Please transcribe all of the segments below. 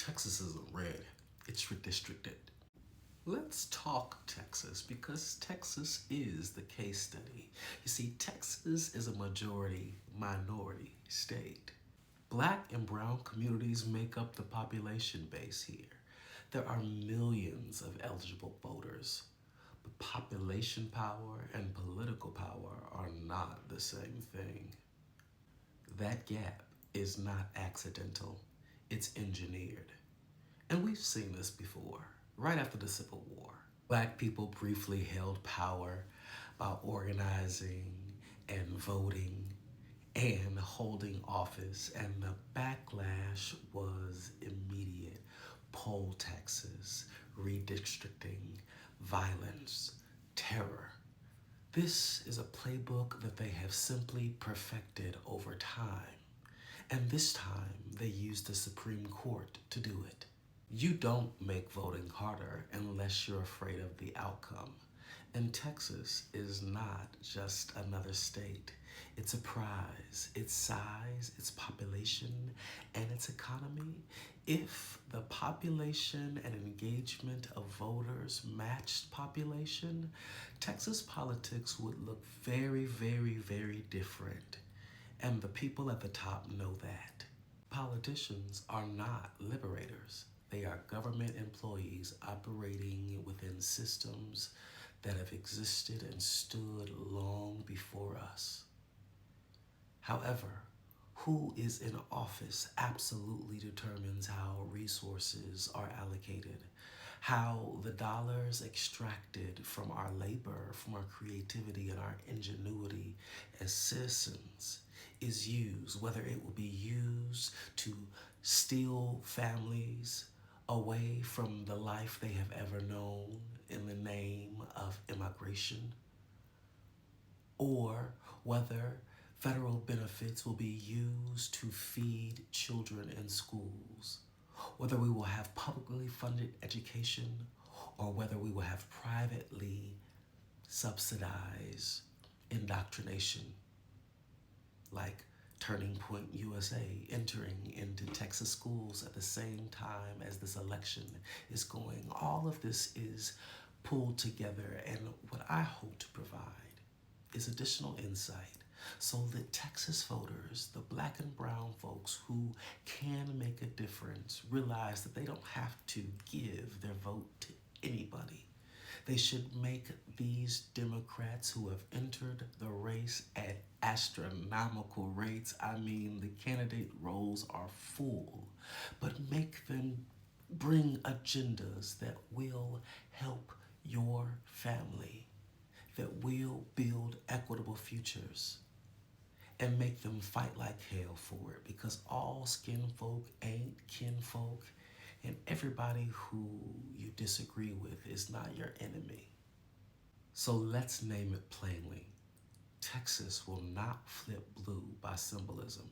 Texas isn't red, it's redistricted. Let's talk Texas because Texas is the case study. You see, Texas is a majority-minority state. Black and brown communities make up the population base here. There are millions of eligible voters, but population power and political power are not the same thing. That gap is not accidental, it's engineered. And we've seen this before, right after the Civil War. Black people briefly held power by organizing and voting and holding office, and the backlash was immediate. Poll taxes, redistricting, violence, terror. This is a playbook that they have simply perfected over time. And this time, they used the Supreme Court to do it. You don't make voting harder unless you're afraid of the outcome. And Texas is not just another state. It's a prize, its size, its population, and its economy. If the population and engagement of voters matched population, Texas politics would look very, very, very different. And the people at the top know that. Politicians are not liberators. They are government employees operating within systems that have existed and stood long before us. However, who is in office absolutely determines how resources are allocated, how the dollars extracted from our labor, from our creativity and our ingenuity as citizens is used, whether it will be used to steal families away from the life they have ever known in the name of immigration, or whether federal benefits will be used to feed children in schools, whether we will have publicly funded education, or whether we will have privately subsidized indoctrination, like Turning Point USA entering into Texas schools at the same time as this election is going. All of this is pulled together, and what I hope to provide is additional insight so that Texas voters, the black and brown folks who can make a difference, realize that they don't have to give their vote to anybody. They should make these Democrats who have entered the race at astronomical rates. I mean, the candidate rolls are full, but make them bring agendas that will help your family, that will build equitable futures, and make them fight like hell for it, because all skin folk ain't kinfolk, and everybody who you disagree with is not your enemy. So let's name it plainly. Texas will not flip blue by symbolism.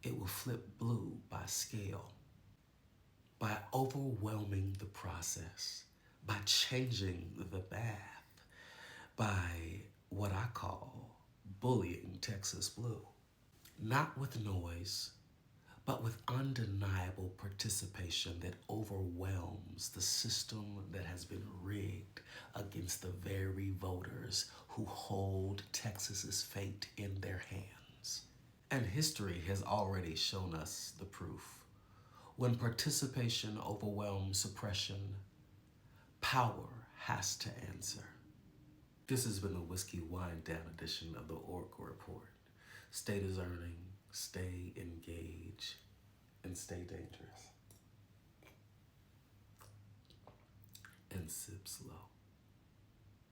It will flip blue by scale, by overwhelming the process, by changing the path, by what I call bullying Texas blue. Not with noise, but with undeniable participation that overwhelms the system that has been rigged against the very voters who hold Texas's fate in their hands. And history has already shown us the proof. When participation overwhelms suppression, power has to answer. This has been the Whiskey Wine Down edition of the Oracle Report. Stay discerning, stay engaged, and stay dangerous. And sip slow.